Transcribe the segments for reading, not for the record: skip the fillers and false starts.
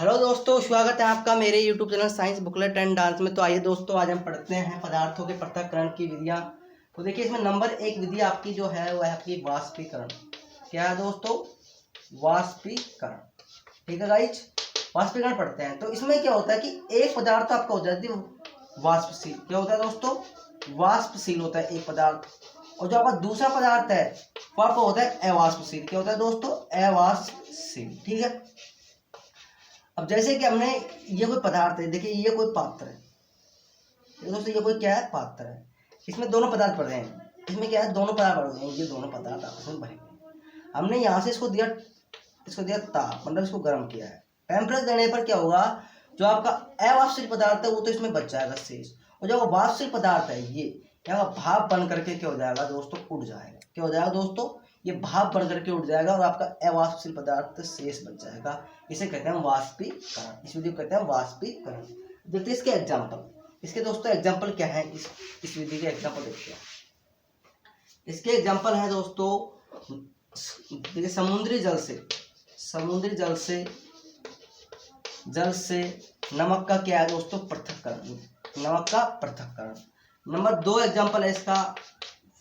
Hello दोस्तों, स्वागत है आपका मेरे YouTube channel science booklet and dance में। तो आइए दोस्तों, आज हम पढ़ते हैं पदार्थों के पृथक्करण की विधियाँ। तो देखिए, इसमें नंबर एक विधि आपकी जो है वह है आपकी वाष्पीकरण। क्या है दोस्तों? वाष्पीकरण। ठीक है गाइज, वाष्पीकरण पढ़ते हैं। तो इसमें क्या होता है कि एक पदार्थ आपका हो जाती है वाष्पशील। क्या होता है दोस्तों? वाष्पशील होता है एक पदार्थ। और जो आपका दूसरा पदार्थ है वो आपका होता है अवाष्पशील। क्या होता है दोस्तों? अवाष्पशील। ठीक है। अब जैसे कि हमने ये कोई पदार्थ है, देखिए ये कोई पात्र है। दोस्तों ये कोई क्या है? पात्र है। इसमें दोनों पदार्थ पड़ रहे हैं। इसमें क्या है? दोनों पदार्थ पड़ रहे हैं। ये दोनों पदार्थ आपस में भरेंगे। हमने यहाँ से इसको दिया ताप, मतलब इसको गर्म किया है। टेम्परेचर देने पर क्या होगा? जो आपका अवाष्पशील पदार्थ है वो तो इसमें बच जाएगा शेष, और जो वाष्पशील पदार्थ है ये यहाँ भाप बन करके क्या हो जाएगा दोस्तों? उड़ जाएगा। क्या हो जाएगा दोस्तों? ये भाप बन करके उड़ जाएगा और आपका अवाष्पशील पदार्थ शेष बच जाएगा। इसे कहते हैं वाष्पीकरण। इस विधि को कहते हैं वाष्पीकरण। देखते इसके एग्जाम्पल। इसके दोस्तों एग्जाम्पल क्या है? इस विधि के एग्जाम्पल देखते हैं। इसके एग्जाम्पल है दोस्तों, देखिए समुद्री जल से नमक का क्या है दोस्तों? पृथक्करण। नमक का पृथक्करण। नंबर 2 एग्जाम्पल है इसका,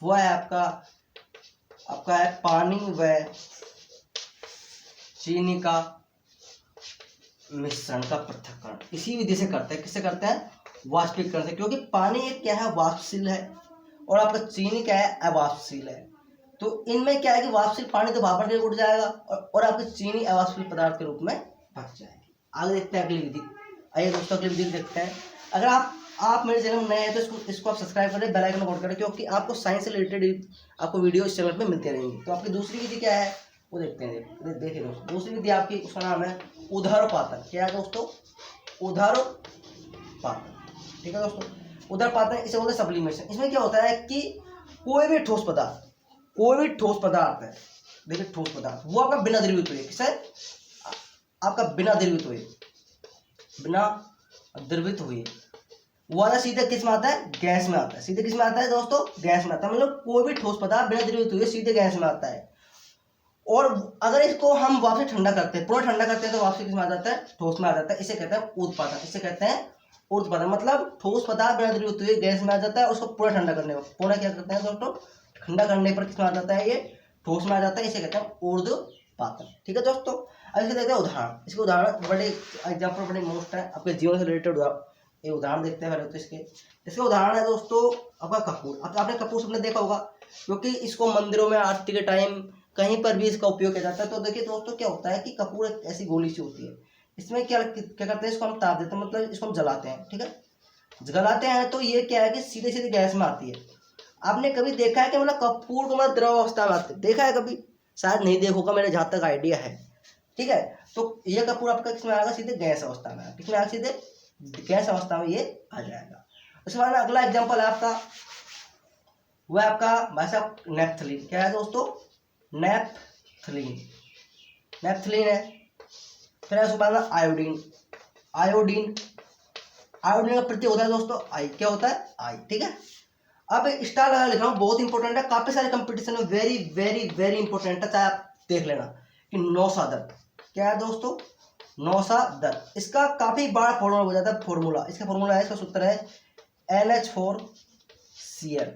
वो है आपका है पानी व चीनी का मिश्रण का पृथक्करण। इसी विधि से करते हैं। किससे करते हैं? वाष्पीकरण से। क्योंकि पानी एक क्या है? वाष्पशील है, और आपका चीनी क्या है? अवाष्पशील है। तो इनमें क्या है कि वाष्पशील पानी तो भाप बनकर उड़ जाएगा और आपकी चीनी अवाष्पशील पदार्थ के रूप में बच जाएगी। आगे देखते हैं अगली विधि। आइए दोस्तों अगली विधि देखते हैं। अगर आप मेरे चैनल में नए हैं तो इसको आप सब्सक्राइब करें, बेल आइकन ऑन करें, क्योंकि आपको साइंस से रिलेटेड आपको वीडियो इस चैनल पे मिलती रहेंगी। तो आपकी दूसरी विधि क्या है वो देखते हैं। देखिए दोस्तों, दूसरी विधि आपकी, उसका नाम है उदरपातन। क्या है दोस्तों? उदरपातन। ठीक है दोस्तों, उदरपातन इसे बोलते हैं सब्लिमेशन। इसमें क्या होता है कि कोई भी ठोस पदार्थ है, देखिए ठोस पदार्थ वो आपका बिना द्रवीभूत हुए, किससे? आपका बिना द्रवित हुए वो वाला सीधे किस में आता है? गैस में आता है। सीधे किस में आता है दोस्तों? गैस में आता है। मतलब कोई भी ठोस पदार्थ बिना द्रवित हुए सीधे गैस में आता है। और अगर इसको हम वापस ठंडा करते हैं, पूरा ठंडा करते हैं, तो वापस किस में आ जाता है? ठोस में आ जाता है। इसे कहते हैं ऊर्ध्वपातन। इसे कहते हैं ऊर्ध्वपातन। मतलब ठोस पदार्थ बिना द्रवित हुए गैस में आ जाता है। उसको पूरा ठंडा करने पर, पूरा क्या करते हैं दोस्तों? ठंडा करने पर किस में आ जाता है? ये ठोस में आ जाता है। इसे कहते हैं ऊर्ध्वपातन। ठीक है दोस्तों, अब इसके देखते हैं उदाहरण। इसके उदाहरण बड़े एग्जाम्पल बड़े मोस्ट है, आपके जीवन से रिलेटेड ये उदाहरण देखते हैं पहले। तो इसके उदाहरण है दोस्तों आपका कपूर। आपने कपूर सबने देखा होगा, क्योंकि इसको मंदिरों में आरती के टाइम कहीं पर भी इसका उपयोग किया जाता है। तो देखिए दोस्तों क्या होता है कि कपूर एक ऐसी गोली सी होती है। इसमें क्या करते हैं? इसको हम ताप देते हैं, मतलब इसको हम जलाते हैं। ठीक है, जलाते हैं तो ये क्या है कि सीधे सीधे गैस में आती है। आपने कभी देखा है कि मतलब कपूर को मतलब द्रव अवस्था में आते देखा है कभी? शायद नहीं देखोगा, मेरे जहाँ तक आइडिया है। ठीक है, तो ये कपूर आपका किसमें आएगा? सीधे गैस अवस्था में। किसमें आएगा? सीधे गैस अवस्था में ये आ जाएगा। उसके बाद अगला एग्जांपल है आपका, वह आपका भाई साहब नेपथलीन। क्या है दोस्तों? नेपथलीन है। फिर उसके बाद आयोडीन का प्रत्यय होता है दोस्तों आई। क्या होता है? आई। ठीक है, अब स्टार लगा लिखा हूँ, बहुत इंपॉर्टेंट है, काफी सारे कंपटीशन में वेरी वेरी वेरी इंपॉर्टेंट है, चाहे आप देख लेना कि नौसादर। क्या है दोस्तों? नौसादर। इसका काफी बड़ा फॉर्मूला हो जाता है। फॉर्मूला इसका फॉर्मूला है, इसका सूत्र है NH4Cl,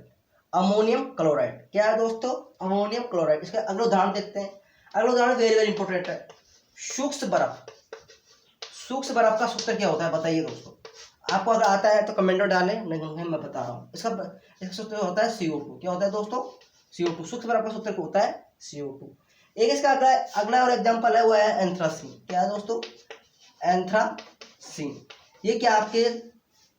अमोनियम क्लोराइड। क्या है दोस्तों? Ammonium chloride. इसका अगला उदाहरण देखते हैं। अगला उदाहरण वेरी वेरी इंपॉर्टेंट है, सूक्ष्म बर्फ का सूत्र क्या होता है बताइए दोस्तों? आपको अगर आता है तो कमेंट में डालें, नहीं मैं बता रहा हूँ। इसका सूत्र होता है CO2। क्या होता है दोस्तों? CO2। सूक्ष्म बर्फ का सूत्र होता है CO2। एक इसका अगला और एग्जांपल है वो है एंथ्रासीन। क्या है दोस्तों? एंथ्रासीन। ये क्या आपके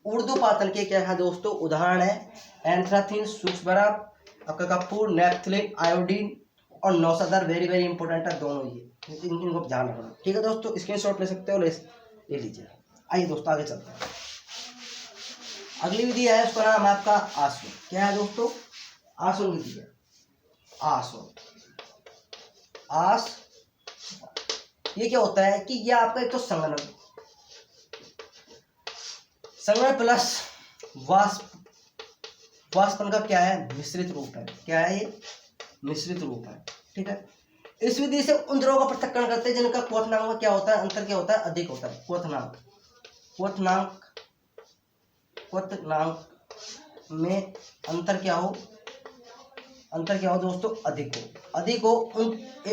ऊर्ध्वपातन के क्या है दोस्तों? उदाहरण है। एंथ्रासीन, सूक्ष्म बर्फ, आपका कपूर, नेपथलीन, आयोडीन और नौसादर वेरी वेरी इंपॉर्टेंट है दोनों। ये इनको ध्यान रखना। ठीक है दोस्तों, स्क्रीनशॉट ले सकते हो, ले लीजिए। आइए दोस्तों आगे चलते हैं। अगली विधि है, उसका नाम है आपका आसवन। क्या है दोस्तों? आसवन विधि है। ये क्या होता है कि ये आपका एक तो संगणन प्लस वाष्पन का क्या है? मिश्रित रूप है। क्या है ये? मिश्रित रूप है। ठीक है, इस विधि से उन द्रवों का पृथक्करण करते हैं जिनका क्वथनांक में क्या होता है, अंतर क्या होता है, अधिक होता है। क्वथनांक में अंतर क्या हो दोस्तों, अधिक हो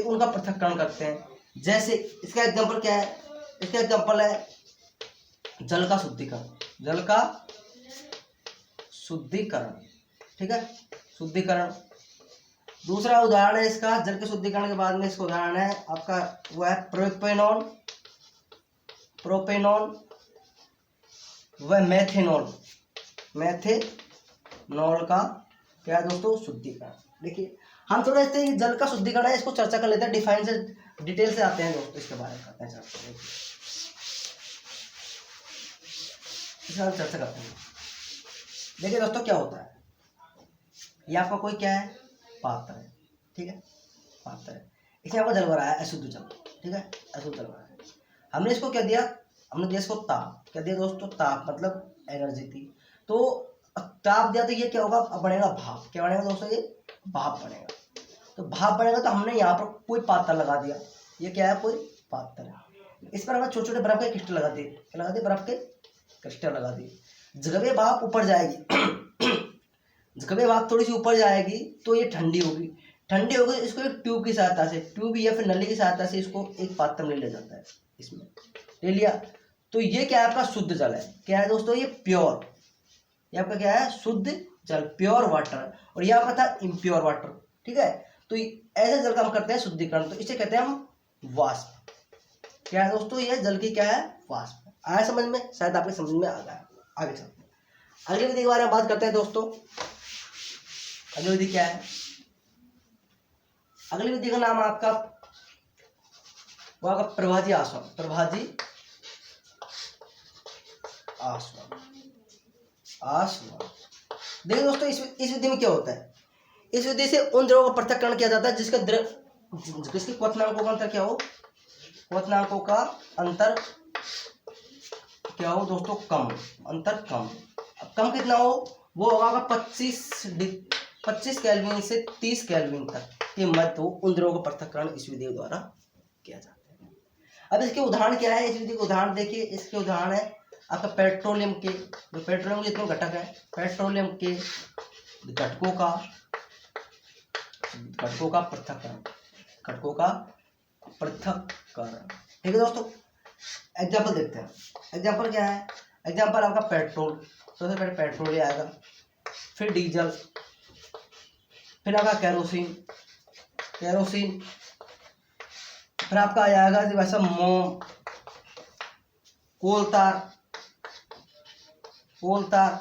उनका पृथक्करण करते हैं। जैसे इसका एग्जांपल क्या है, इसका एग्जांपल है जल का शुद्धिकरण, ठीक है, शुद्धिकरण। दूसरा उदाहरण है इसका, जल के शुद्धिकरण के बाद में इसका उदाहरण है आपका वो है प्रोपेनॉल व मेथेनॉल का क्या है दोस्तों, शुद्धिकरण। देखिए हम थोड़ा इस जल का शुद्धिकरण है इसको चर्चा कर लेते हैं, डिफाइन से डिटेल से आते हैं दोस्तों, इसके बारे में करते हैं चर्चा करते हैं। देखिए दोस्तों क्या होता है, ये आपका कोई क्या है, पात्र है, ठीक है, पात्र है। इसमें आपका जल भरा है, अशुद्ध जल, ठीक है, अशुद्ध जल भरा है। हमने इसको क्या दिया, हमने दिया इसको ताप, क्या दिया दोस्तों, ताप मतलब एनर्जी थी। तो ताप दिया तो ये क्या होगा, अब बनेगा भाप। क्या बनेगा दोस्तों, ये भाप बनेगा। तो भाप बनेगा तो हमने यहाँ पर कोई पात्र लगा दिया, ये क्या है, कोई पात्र है। इस पर हमने छोटे छोटे बर्फ के क्रिस्टल लगा दिए, क्या लगा दिए, बर्फ के क्रिस्टल लगा दिए। जब ये भाप ऊपर जाएगी जब ये भाप थोड़ी सी ऊपर जाएगी तो ये ठंडी होगी इसको एक ट्यूब की सहायता से, ट्यूब या फिर नली की सहायता से इसको एक पात्र में ले जाता है, इसमें ले लिया। तो ये क्या है, आपका शुद्ध जल है। क्या है दोस्तों, ये प्योर, ये आपका क्या है, शुद्ध जल, प्योर वाटर। और ये आपका था इम्प्योर वाटर, ठीक है। तो ऐसे जल का हम करते हैं शुद्धिकरण, तो इसे कहते हैं हम वाष्प। क्या है दोस्तों, ये जल की क्या है, वाष्प। आया समझ में, शायद आपके समझ में आ गया। आगे चलते हैं, अगली विधि के बारे में बात करते हैं दोस्तों। अगली विधि क्या है, अगली विधि का नाम आपका वो आपका प्रभाजी आसवन। देखिए दोस्तों इस विधि में क्या होता है, इस विधि से उन द्रवों का पृथक्करण किया जाता है जिसके क्वथनांकों का अंतर क्या हो, क्वथनांकों का अंतर क्या हो दोस्तों, अंतर कम। अब कम कितना हो, वो होगा 25 केल्विन से 30 केल्विन तक के मध्य उन द्रवों का पृथक्करण इस विधि द्वारा किया जाता है। अब इसके उदाहरण क्या है, इस विधि के उदाहरण देखिए। इसके उदाहरण है आपका पेट्रोलियम के जितने घटक है, पेट्रोलियम के घटकों का पृथक्करण, ठीक है दोस्तों। एग्जाम्पल देखते हैं, एग्जाम्पल क्या है, एग्जाम्पल आपका पेट्रोल, सबसे पहले पेट्रोल आएगा, फिर डीजल, फिर आपका केरोसिन, फिर आपका आ जाएगा वैसा मोम, कोलतार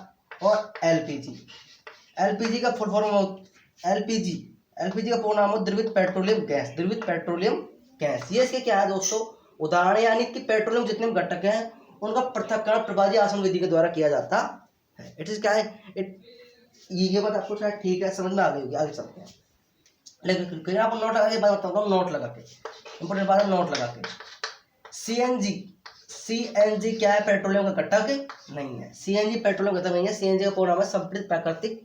और एलपीजी का फुल फॉर्म, एलपीजी का पूर्ण नाम है द्रवित पेट्रोलियम गैस। ये इसके क्या है दोस्तों, उदाहरण, यानी कि पेट्रोलियम जितने घटक हैं उनका पृथक्करण प्रभाजी आसवन विधि के द्वारा किया जाता है। इट इज क्या है, ये बात आपको शायद ठीक है, समझ में आ गई होगी। आगे चलते हैं, लेकिन आपको नोट लगा के बात बताता हूँ, नोट लगा के, इंपॉर्टेंट बात है, नोट लगा के। सीएनजी क्या है, पेट्रोलियम का घटक नहीं है। सीएनजी पेट्रोलियम घटक नहीं है। सीएनजी का पूर्ण नाम है संपीड़ित प्राकृतिक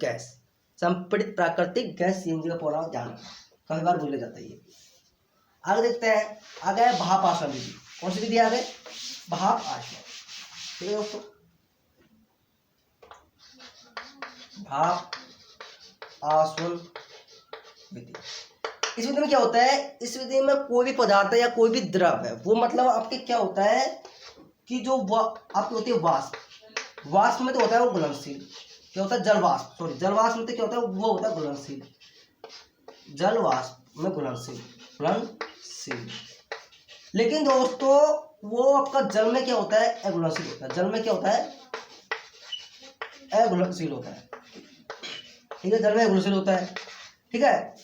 गैस। सीएनजी का पूर्ण नाम ध्यान रखना, काफी बार भूल जाता है ये। आगे देखते हैं, आगे है भाप आसवन विधि। कौन सी विधि आगे, भाप आसवन, ठीक है दोस्तों। भाप आसवन विधि, इस विधि में क्या होता है, इस विधि में कोई भी पदार्थ है या कोई भी द्रव है, वो मतलब आपके क्या होता है कि जो आपकी होती है वाष्प में तो होता है वो घुलनशील, क्या होता है, जलवाष्प में तो क्या होता है, वो होता है घुलनशील, जलवाष्प में घुलनशील। लेकिन दोस्तों वो आपका जल में क्या होता है, अघुलनशील होता है। जल में क्या होता है, अघुलनशील होता है, ठीक है, जल में अघुलनशील होता है, ठीक है।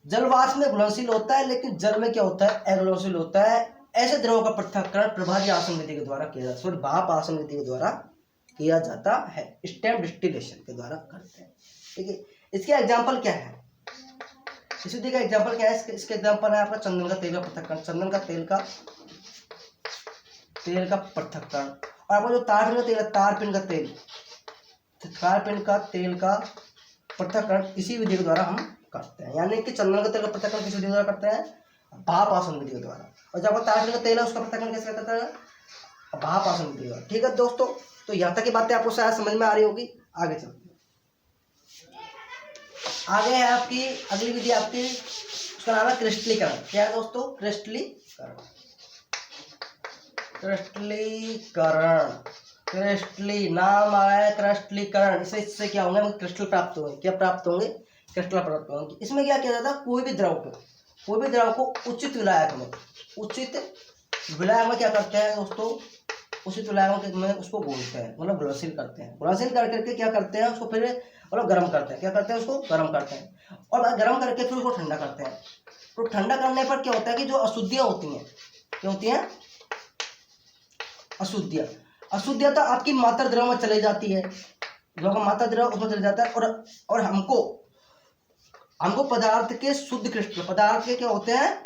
जलवाष्प में घुलनशील होता है, लेकिन जल में क्या होता है, अघुलनशील होता है। ऐसे द्रवों का पृथक्करण प्रभाजी आसवन विधि के द्वारा किया जाता है, सॉरी भाप आसवन विधि के द्वारा किया जाता है, स्टेम डिस्टिलेशन के द्वारा करते हैं, ठीक है। इसके एग्जाम्पल क्या है, इस विधि का एग्जाम्पल क्या है, इसके एग्जाम्पल है आपका चंदन का तेल का पृथक्करण, चंदन का तेल का पृथक्करण। और आपका जो तारपीन का तेल का पृथक्करण इसी विधि के द्वारा हम करते हैं। यानी कि चंदन के तेल का पृथक्करण किस विधि द्वारा करते हैं? भाप आसवन विधि के द्वारा। और जब ताड़ का तेल है उसका पृथक्करण कैसे करता है? भाप आसवन विधि द्वारा। ठीक है दोस्तों, तो यहाँ तक की बातें आपको शायद समझ में आ रही होगी। आगे चलते हैं। आगे है आपकी अगली विधि, आपकी उसका नाम है क्रिस्टलीकरण। क्या है दोस्तों? क्रिस्टलीकरण। क्रिस्टलीकरण, क्रिस्टली नाम आया है क्रिस्टलीकरण। इससे क्या होंगे? क्रिस्टल प्राप्त होंगे। क्या प्राप्त होंगे? क्रिस्टल प्राप्त होंगे। इसमें क्या किया जाता है? कोई भी द्रव को उचित विलायक में क्या करते हैं दोस्तों? उचित विलायक में उसको घोलते हैं, मतलब घुलनशील करते हैं। घुलनशील कर करके क्या करते हैं? उसको फिर मतलब गर्म करते हैं। क्या करते हैं? उसको गर्म करते हैं और गर्म करके फिर उसको ठंडा करते हैं। तो ठंडा करने पर क्या होता है कि जो अशुद्धियाँ होती हैं, क्या होती हैं? अशुद्धियाँ तो आपकी मात्रा द्रव में चली जाती है, जो का मात्रा द्रव उसमें चले जाता है और हमको पदार्थ के शुद्ध क्रिस्टल, पदार्थ के क्या होते हैं?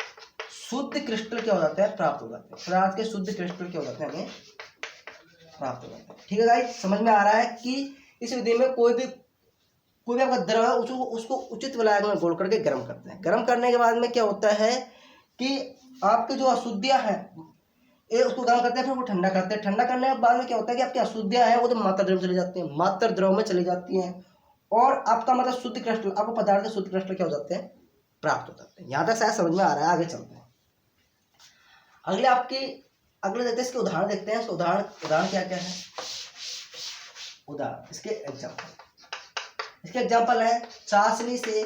शुद्ध क्रिस्टल क्या हो जाते हैं? प्राप्त हो जाते हैं। पदार्थ के शुद्ध क्रिस्टल क्या हो जाते हैं? हमें प्राप्त हो जाते हैं। ठीक है गाइस, समझ में आ रहा है कि इस विधि में कोई भी आपका द्रव है उसको उचित विलायक में घोल करके गर्म करते हैं। गर्म करने के बाद में क्या होता है कि आपके जो अशुद्धियाँ हैं ये उसको गर्म करते हैं, फिर वो ठंडा करते हैं। ठंडा करने के बाद में क्या होता है कि आपकी अशुद्धियाँ हैं वो तो मात्रा द्रव में चली जाती हैं, मात्रा द्रव में चली जाती हैं और आपका मतलब शुद्ध क्रिस्टल, आपको पदार्थ के शुद्ध क्रिस्टल क्या हो जाते हैं? प्राप्त हो जाते हैं। यहाँ तक शायद समझ में आ रहा है। आगे चलते हैं। अगले देखते हैं इसके उदाहरण देखते हैं। इसके उदाहरण क्या क्या है? उदाहरण इसके एग्जाम्पल है चाशनी से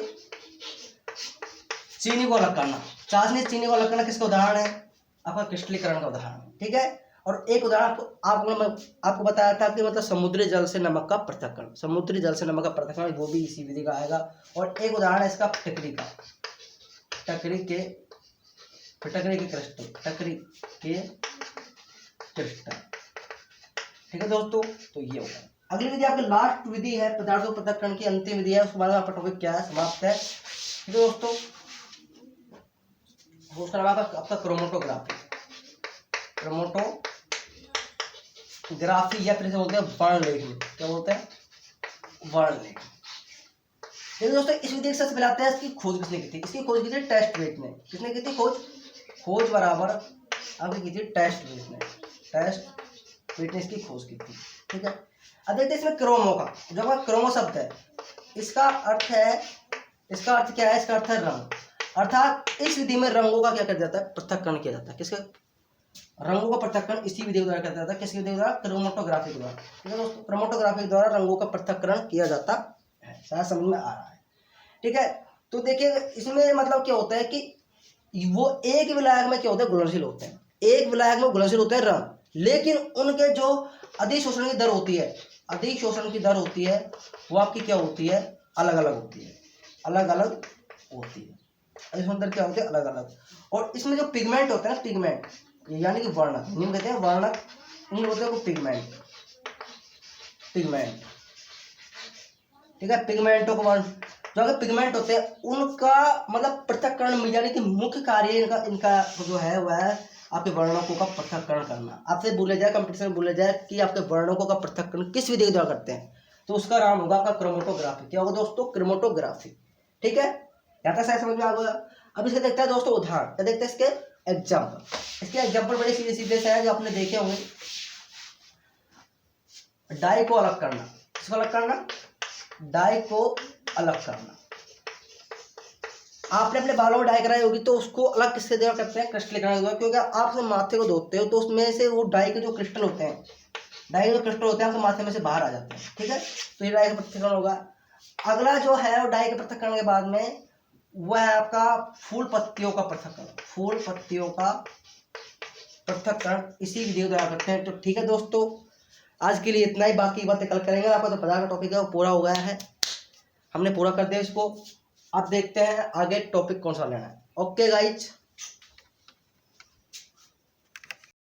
चीनी को अलग करना। चाशनी से चीनी को अलग करना किसका उदाहरण है? आपका क्रिस्टलीकरण का उदाहरण। ठीक है, और एक उदाहरण आपको बताया था कि मतलब समुद्री जल से नमक का पृथक्करण, समुद्री जल से नमक का पृथक्करण वो भी इसी विधि का आएगा। और एक उदाहरण है इसका टकरी का, टकरी के क्रिस्टल। ठीक है दोस्तों, तो ये होगा। अगली विधि आपकी लास्ट विधि है पदार्थों के पृथक्करण की, अंतिम विधि है। उसके बाद आपका टॉपिक क्या है? समाप्त है। ठीक है दोस्तों, उसका नाम आपका क्रोमोटोग्राफी या फिर से बोलते हैं वर्णलेखनी। क्या बोलते हैं? वर्णलेखनी। देखिए दोस्तों, इस विधि के साथ मिलाते हैं इसकी खोज किसने की थी? इसकी खोज की थी टेस्टवेट ने। किसने की थी खोज बराबर आपकी की थी टेस्टवेट ने इसकी खोज की थी। ठीक है, अब देखते हैं इसमें क्रोमो का, जो आपका क्रोमो शब्द है इसका अर्थ क्या है? इसका अर्थ है रंग। अर्थात इस विधि में रंगों का क्या किया जाता है? पृथक्करण किया जाता है। किसका? रंगों का पृथक्करण इसी विधि के द्वारा किया जाता है। किसकी विधि के द्वारा? क्रोमोटोग्राफी के द्वारा। ठीक है दोस्तों, क्रोमोटोग्राफी के द्वारा रंगों का पृथक्करण किया जाता है। शायद समझ में आ रहा है। ठीक है, तो देखिए इसमें मतलब क्या होता है कि वो एक विलायक में क्या होता है? घुलनशील होते हैं। एक विलायक में घुलनशील होते हैं रंग, लेकिन उनके जो अधिशोषण की दर होती है वो आपकी क्या होती है? अलग अलग होती है। अधिशोषण दर क्या होती है? अलग अलग। और इसमें जो पिगमेंट होते हैं ना, पिगमेंट यानी कि वर्णक, इन्हें कहते हैं वर्णक, इन्हें बोलते हैं पिगमेंट। ठीक है, पिगमेंटों को जो अगर पिगमेंट होते हैं उनका मतलब पृथक्करण यानी कि मुख्य कार्य इनका जो है वह है आपके वर्णकों का पृथक्करण करना। आपसे बोले जाए, कंपटीशन में बोले जाए कि आपके वर्णकों का पृथक्करण किस विधि के द्वारा करते हैं, तो उसका नाम होगा आपका क्रोमोटोग्राफी। क्या होगा दोस्तों? क्रोमोटोग्राफी। ठीक है, यहाँ तक शायद समझ में आ गया। अब इसके देखते हैं दोस्तों उदाहरण। क्या देखते हैं? इसके एग्जाम्पल बड़े सीधे सीधे से हैं जो आपने देखे होंगे। डाई को अलग करना। किसको अलग करना? डाई को अलग करना। आपने अपने बालों में डाई कराई होगी तो उसको अलग किसके द्वारा करते हैं? क्रिस्टलीकरण द्वारा। क्योंकि आप अपने माथे को धोते हो तो उसमें से वो डाई के जो क्रिस्टल होते हैं आपके माथे में से बाहर आ जाते हैं। ठीक है, तो ये डाई का पृथक्करण होगा। अगला जो है वो डाई के पृथक्करण के बाद में वह है आपका फूल पत्तियों का पृथक्करण इसी विधि के द्वारा करते हैं। तो ठीक है दोस्तों, आज के लिए इतना ही, बाकी बातें कल करेंगे। आपका तो पदार्थ का टॉपिक है वो पूरा हो गया है, हमने पूरा कर दिया इसको। अब देखते हैं आगे टॉपिक कौन सा लेना है। Okay guys.